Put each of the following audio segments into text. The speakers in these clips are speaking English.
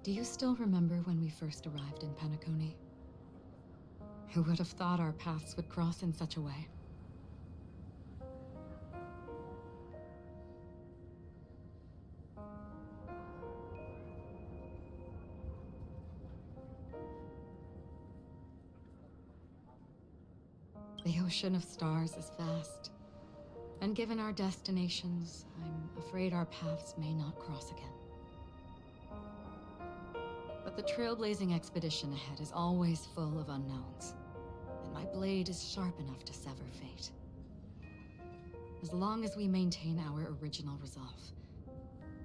Do you still remember when we first arrived in Penacony? Who would have thought our paths would cross in such a way? The ocean of stars is vast, and given our destinations, I'm afraid our paths may not cross again. But the trailblazing expedition ahead is always full of unknowns, and my blade is sharp enough to sever fate. As long as we maintain our original resolve,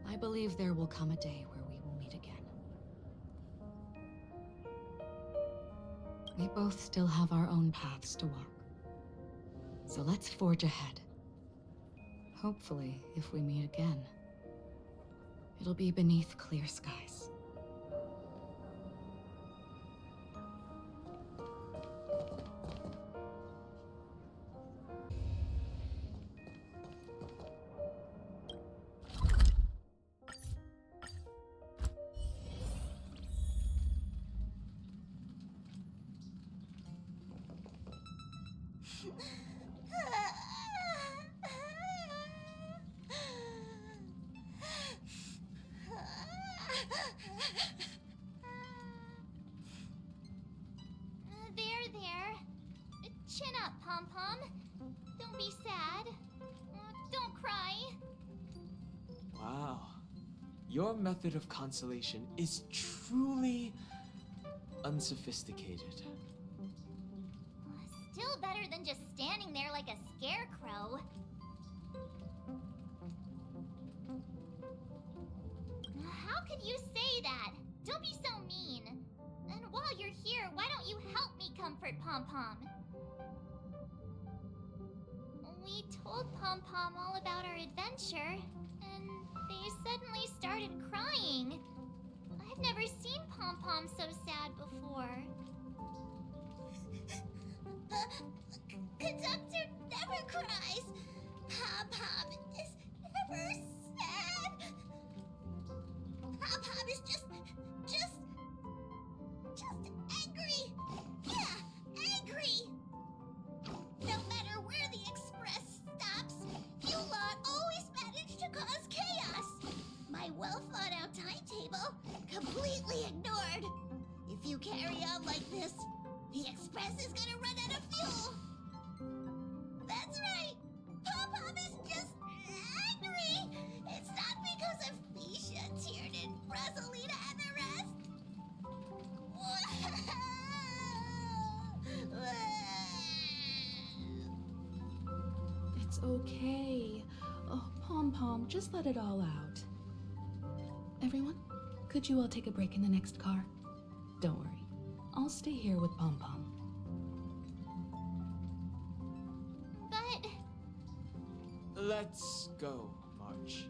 I believe there will come a day where we will meet again. We both still have our own paths to walk, so let's forge ahead. Hopefully, if we meet again, it'll be beneath clear skies. There. Chin up, Pom-Pom. Don't be sad. Don't cry. Wow. Your method of consolation is truly unsophisticated. Still better than just standing there like a scarecrow. How could you say that? Don't be so mean. And while you're here, why don't you help me comfort Pom-Pom? We told Pom-Pom all about our adventure, and they suddenly started crying. I've never seen Pom-Pom so sad before. The conductor never cries. Pom-Pom is never sad. Pom-Pom is just angry. Yeah, angry. No matter where the express stops, you lot always manage to cause chaos. My well-thought-out timetable completely ignored. If you carry on like this, the express is gonna run out of fuel. That's right. Pom-Pom is just angry. It's not because of Misha, Tiernan, Rosalina, and the rest. It's okay. Oh, Pom-Pom, just let it all out. Everyone, could you all take a break in the next car? Don't worry. I'll stay here with Pom-Pom. But... Let's go, March.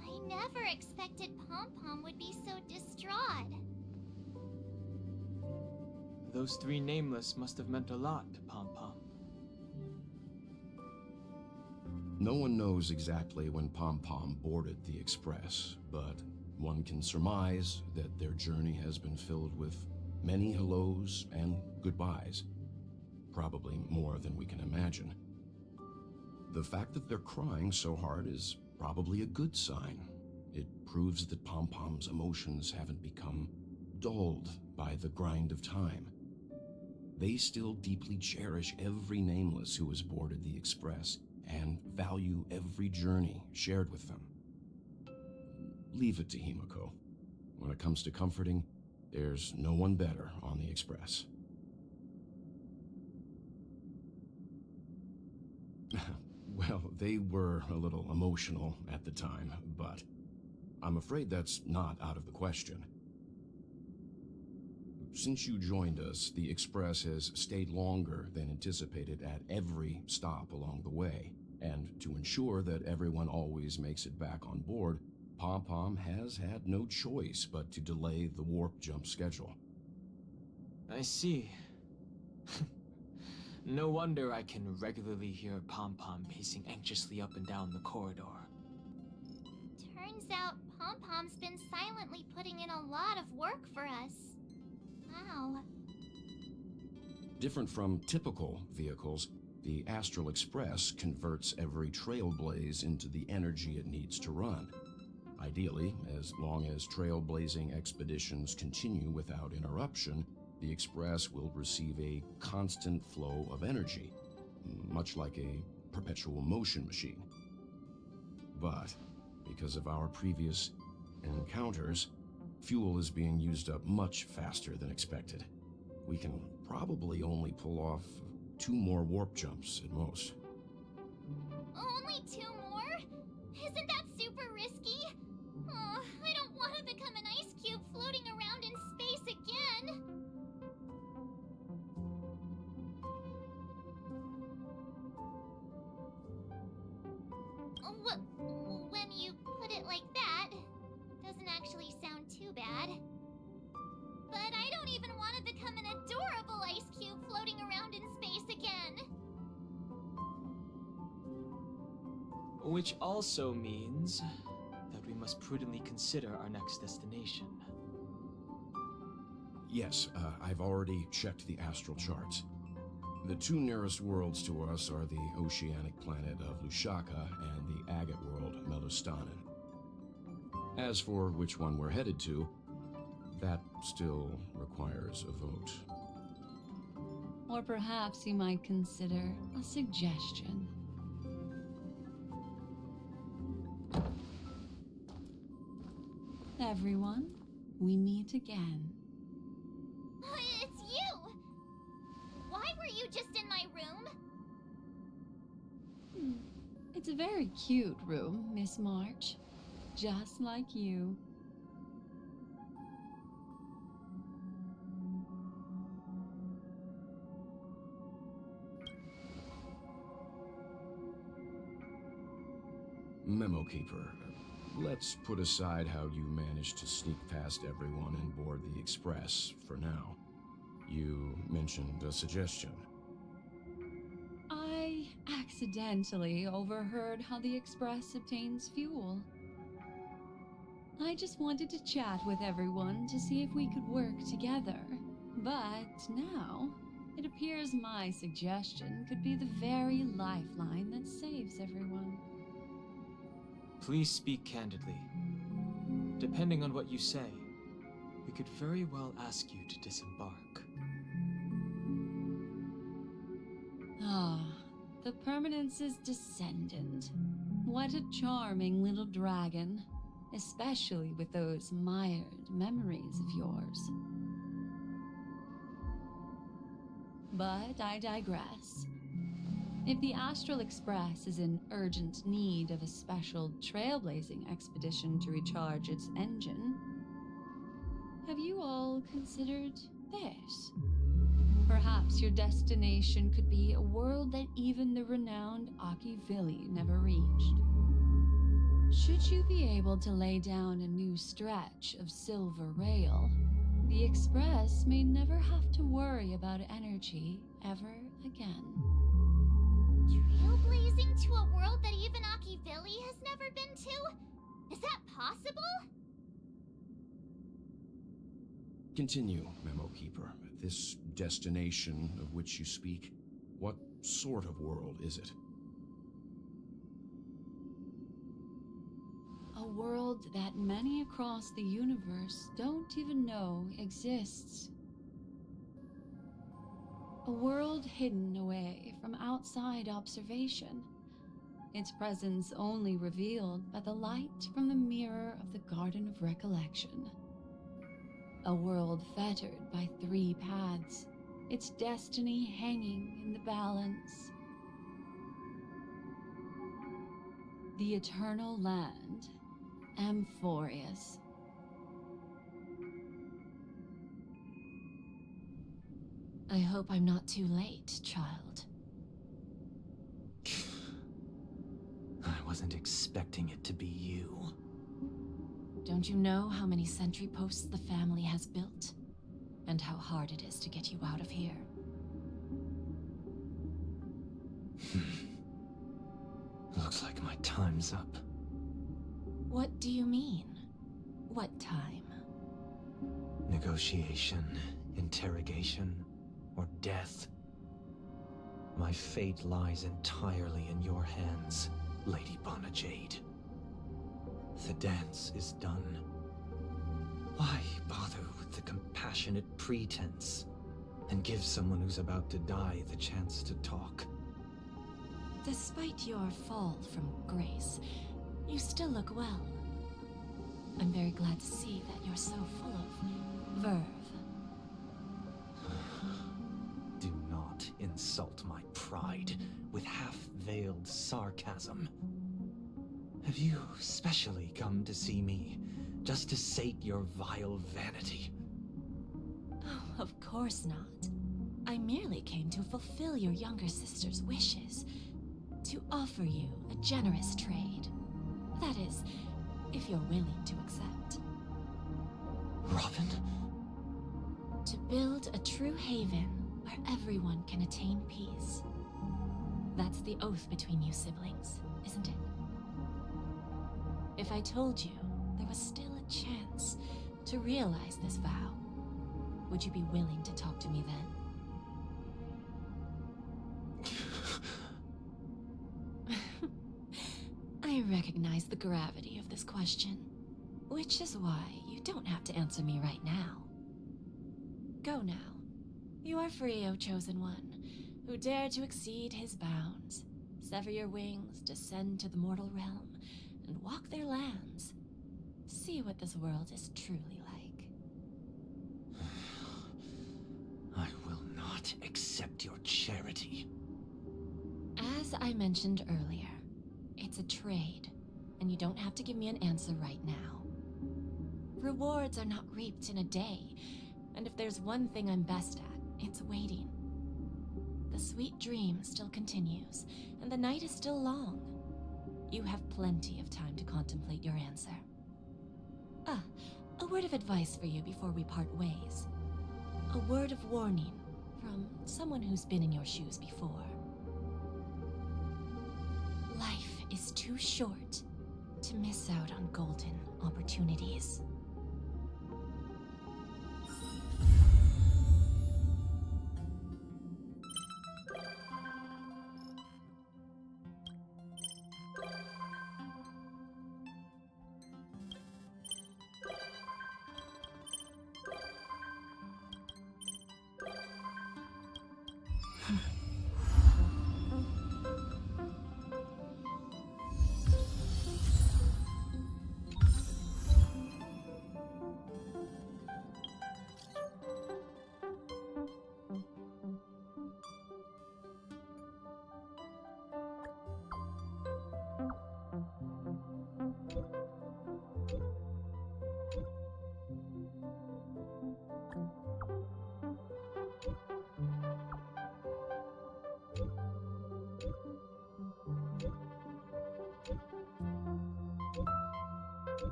I never expected Pom-Pom would be so distraught. Those three nameless must have meant a lot to Pom-Pom. No one knows exactly when Pom-Pom boarded the express, but one can surmise that their journey has been filled with many hellos and goodbyes. Probably more than we can imagine. The fact that they're crying so hard is probably a good sign. It proves that Pom-Pom's emotions haven't become dulled by the grind of time. They still deeply cherish every nameless who has boarded the express and value every journey shared with them. Leave it to Himiko. When it comes to comforting, there's no one better on the express. Well, they were a little emotional at the time, but I'm afraid that's not out of the question. Since you joined us, the Express has stayed longer than anticipated at every stop along the way, and to ensure that everyone always makes it back on board, Pom Pom has had no choice but to delay the warp jump schedule. I see. No wonder I can regularly hear Pom Pom pacing anxiously up and down the corridor. Turns out Pom Pom's been silently putting in a lot of work for us. Wow. Different from typical vehicles, the Astral Express converts every trailblaze into the energy it needs to run. Ideally, as long as trailblazing expeditions continue without interruption, the Express will receive a constant flow of energy, much like a perpetual motion machine. But because of our previous encounters, fuel is being used up much faster than expected. We can probably only pull off 2 more warp jumps at most. Only 2 more? Isn't that super risky? Oh, I don't want to become an ice cube floating around in space again. When you put it like that, doesn't actually sound too bad. But I don't even want to become an adorable ice cube floating around in space again. Which also means that we must prudently consider our next destination. Yes, I've already checked the astral charts. The 2 nearest worlds to us are the oceanic planet of Lushaka and the agate world, Melostanin. As for which one we're headed to, that still requires a vote. Or perhaps you might consider a suggestion. Everyone, we meet again. It's you! Why were you just in my room? It's a very cute room, Miss March. Just like you. Memo Keeper, let's put aside how you managed to sneak past everyone and board the Express for now. You mentioned a suggestion. I accidentally overheard how the Express obtains fuel. I just wanted to chat with everyone to see if we could work together. But now, it appears my suggestion could be the very lifeline that saves everyone. Please speak candidly. Depending on what you say, we could very well ask you to disembark. Ah, the Permanence's descendant. What a charming little dragon, especially with those mired memories of yours. But I digress. If the Astral Express is in urgent need of a special trailblazing expedition to recharge its engine, have you all considered this? Perhaps your destination could be a world that even the renowned Akivili never reached. Should you be able to lay down a new stretch of silver rail, the Express may never have to worry about energy ever again. Trailblazing to a world that even Akivili has never been to? Is that possible? Continue, Memo Keeper. This destination of which you speak, what sort of world is it? A world that many across the universe don't even know exists. A world hidden away from outside observation, its presence only revealed by the light from the mirror of the Garden of Recollection. A world fettered by 3 paths, its destiny hanging in the balance. The eternal land, Amphoreus. I hope I'm not too late, child. I wasn't expecting it to be you. Don't you know how many sentry posts the family has built? And how hard it is to get you out of here? Looks like my time's up. What do you mean? What time? Negotiation, interrogation, or death. My fate lies entirely in your hands, Lady Bonajade. The dance is done. Why bother with the compassionate pretense and give someone who's about to die the chance to talk? Despite your fall from grace, you still look well. I'm very glad to see that you're so full of verve. Do not insult my pride with half-veiled sarcasm. Have you specially come to see me just to sate your vile vanity? Oh, of course not. I merely came to fulfill your younger sister's wishes. To offer you a generous trade. That is, if you're willing to accept. Robin? To build a true haven where everyone can attain peace. That's the oath between you siblings, isn't it? If I told you there was still a chance to realize this vow, would you be willing to talk to me then? I recognize the gravity of this question, which is why you don't have to answer me right now. Go now. You are free, O Chosen One, who dare to exceed his bounds, sever your wings, descend to the mortal realm, and walk their lands. See what this world is truly like. I will not accept your charity. As I mentioned earlier, it's a trade, and you don't have to give me an answer right now. Rewards are not reaped in a day, and if there's one thing I'm best at, it's waiting. The sweet dream still continues, and the night is still long. You have plenty of time to contemplate your answer. A word of advice for you before we part ways. A word of warning from someone who's been in your shoes before. Life is too short to miss out on golden opportunities.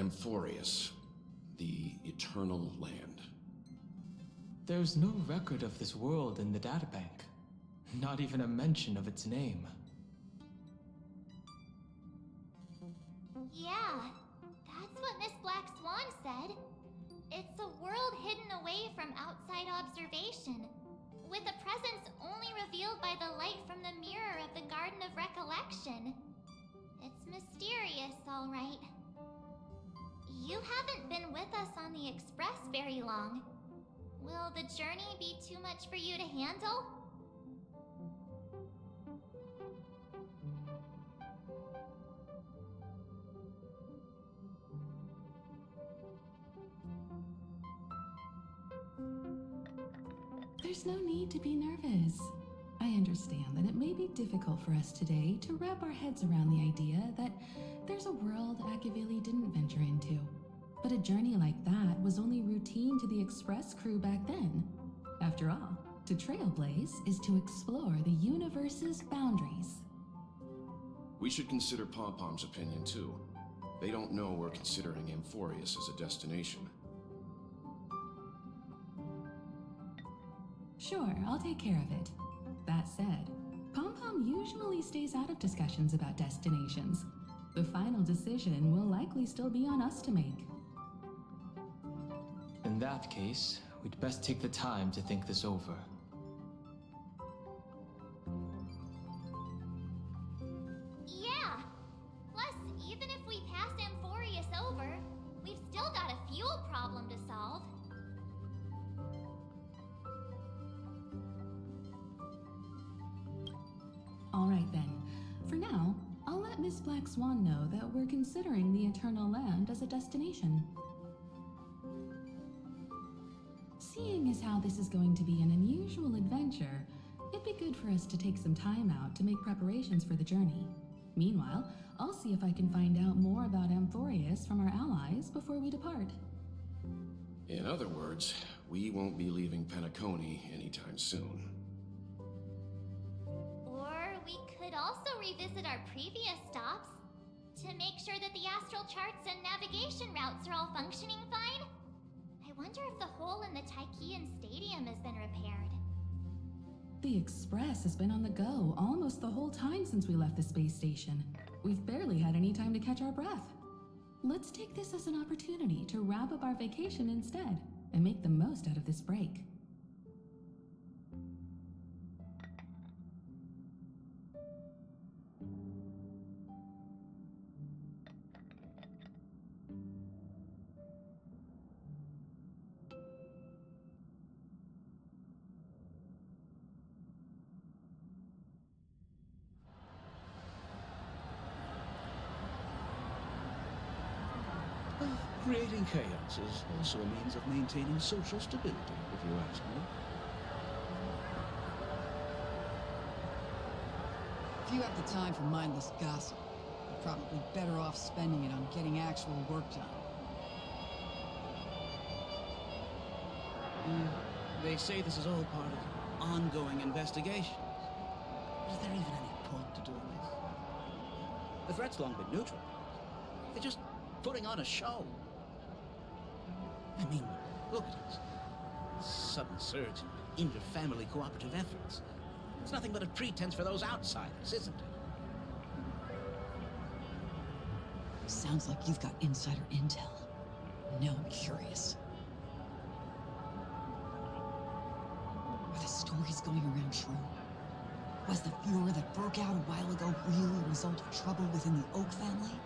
Amphoreus, the Eternal Land. There's no record of this world in the databank. Not even a mention of its name. Yeah, that's what Miss Black Swan said. It's a world hidden away from outside observation, with a presence only revealed by the light from the mirror of the Garden of Recollection. It's mysterious, all right. You haven't been with us on the Express very long. Will the journey be too much for you to handle? There's no need to be nervous. I understand that it may be difficult for us today to wrap our heads around the idea that there's a world Akavili didn't venture into. But a journey like that was only routine to the Express crew back then. After all, to trailblaze is to explore the universe's boundaries. We should consider Pom-Pom's opinion too. They don't know we're considering Amphoreus as a destination. Sure, I'll take care of it. That said, Pom-Pom usually stays out of discussions about destinations. The final decision will likely still be on us to make. In that case, we'd best take the time to think this over. Yeah! Plus, even if we pass Amphoreus over, we've still got a fuel problem to solve. All right then. For now, I'll let Miss Black Swan know that we're considering the Eternal Land as a destination. Seeing as how this is going to be an unusual adventure, it'd be good for us to take some time out to make preparations for the journey. Meanwhile, I'll see if I can find out more about Amphoreus from our allies before we depart. In other words, we won't be leaving Penacony anytime soon. Or we could also revisit our previous stops to make sure that the astral charts and navigation routes are all functioning fine. I wonder if the hole in the Tychean Stadium has been repaired. The Express has been on the go almost the whole time since we left the space station. We've barely had any time to catch our breath. Let's take this as an opportunity to wrap up our vacation instead and make the most out of this break. Creating chaos is also a means of maintaining social stability, if you ask me. If you have the time for mindless gossip, you're probably better off spending it on getting actual work done. They say this is all part of ongoing investigations. Is there even any point to doing this? The threat's long been neutral. They're just putting on a show. I mean, look at it. Sudden surge in inter-family cooperative efforts. It's nothing but a pretense for those outsiders, isn't it? Sounds like you've got insider intel. Now I'm curious. Are the stories going around true? Was the furor that broke out a while ago really a result of trouble within the Oak family?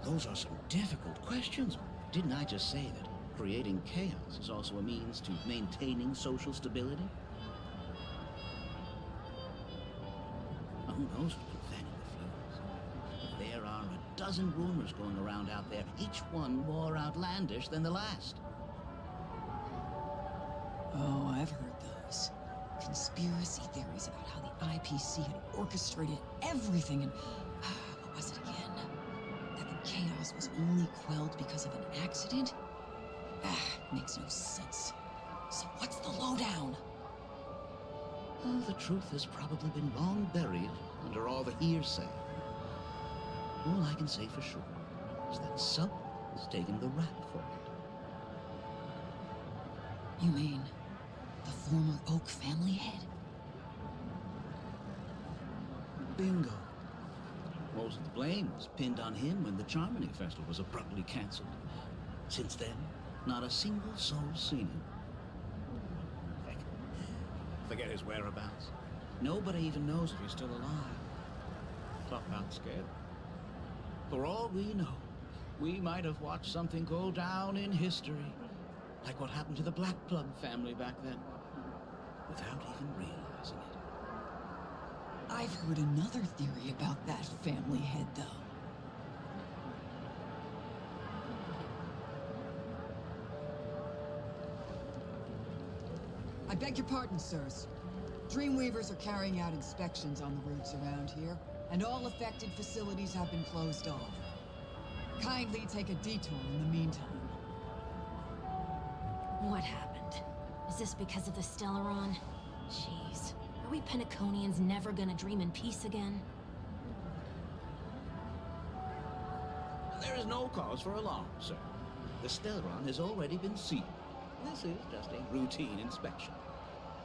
Those are some difficult questions. Didn't I just say that creating chaos is also a means to maintaining social stability? Who knows what can fan the flames? There are a dozen rumors going around out there, each one more outlandish than the last. Oh, I've heard those. Conspiracy theories about how the IPC had orchestrated everything and... what was it again? That the chaos was only quelled because of an accident? Makes no sense. So what's the lowdown? Oh, the truth has probably been long buried under all the hearsay. All I can say for sure is that someone has taken the rap for it. You mean the former Oak family head? Bingo. Most of the blame was pinned on him when the Charmony Festival was abruptly cancelled. Since then, not a single soul's seen him. Heck, forget his whereabouts. Nobody even knows if he's still alive. Talk about scared. For all we know, we might have watched something go down in history, like what happened to the Black Plum family back then, without even realizing it. I've heard another theory about that family head, though. I beg your pardon, sirs. Dreamweavers are carrying out inspections on the routes around here, and all affected facilities have been closed off. Kindly take a detour in the meantime. What happened? Is this because of the Stellaron? Jeez. Are we Penaconians never gonna dream in peace again? There is no cause for alarm, sir. The Stellaron has already been sealed. This is just a routine inspection.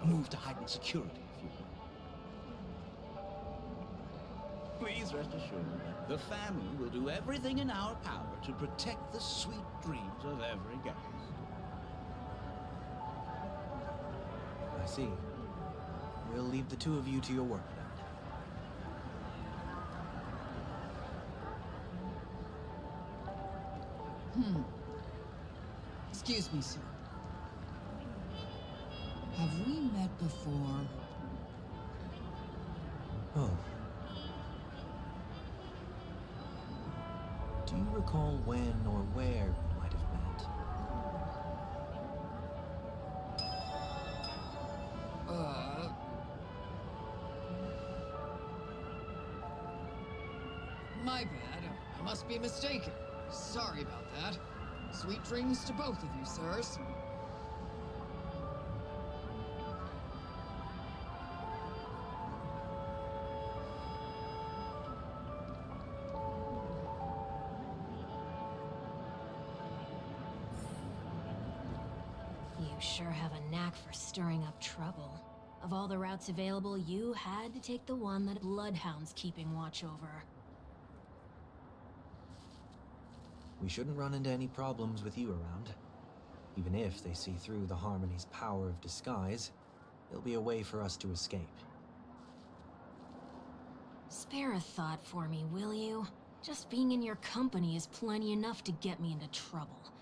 A move to heighten security, if you will. Please rest assured that the family will do everything in our power to protect the sweet dreams of every guest. I see. We'll leave the two of you to your work then. Excuse me, sir. Have we met before? Oh. Do you recall when or where we might have met? My bad. I must be mistaken. Sorry about that. Sweet dreams to both of you, sirs. You sure have a knack for stirring up trouble. Of all the routes available, you had to take the one that a bloodhound's keeping watch over. We shouldn't run into any problems with you around. Even if they see through the Harmony's power of disguise, there'll be a way for us to escape. Spare a thought for me, will you? Just being in your company is plenty enough to get me into trouble,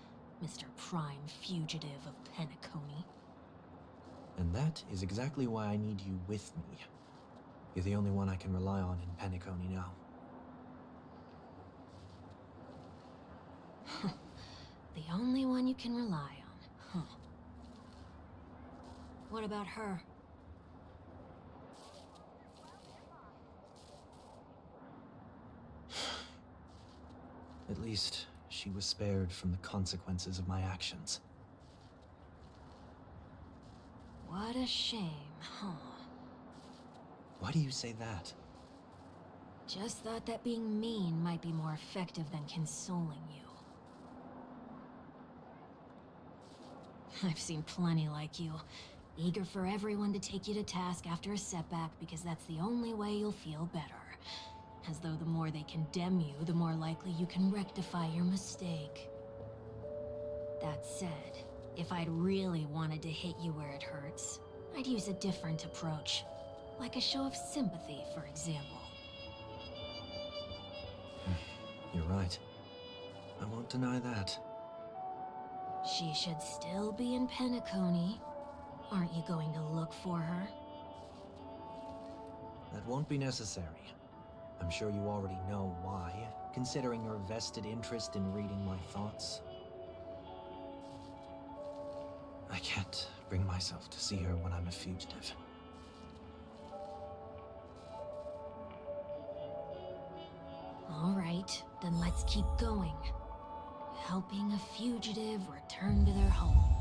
Mr. Prime Fugitive of Penacony. And that is exactly why I need you with me. You're the only one I can rely on in Penacony now. The only one you can rely on, huh? What about her? At least, she was spared from the consequences of my actions. What a shame, huh? Why do you say that? Just thought that being mean might be more effective than consoling you. I've seen plenty like you, eager for everyone to take you to task after a setback because that's the only way you'll feel better. As though the more they condemn you, the more likely you can rectify your mistake. That said, if I'd really wanted to hit you where it hurts, I'd use a different approach. Like a show of sympathy, for example. You're right. I won't deny that. She should still be in Penacony. Aren't you going to look for her? That won't be necessary. I'm sure you already know why, considering your vested interest in reading my thoughts. I can't bring myself to see her when I'm a fugitive. All right, then let's keep going. Helping a fugitive return to their home.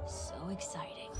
So exciting.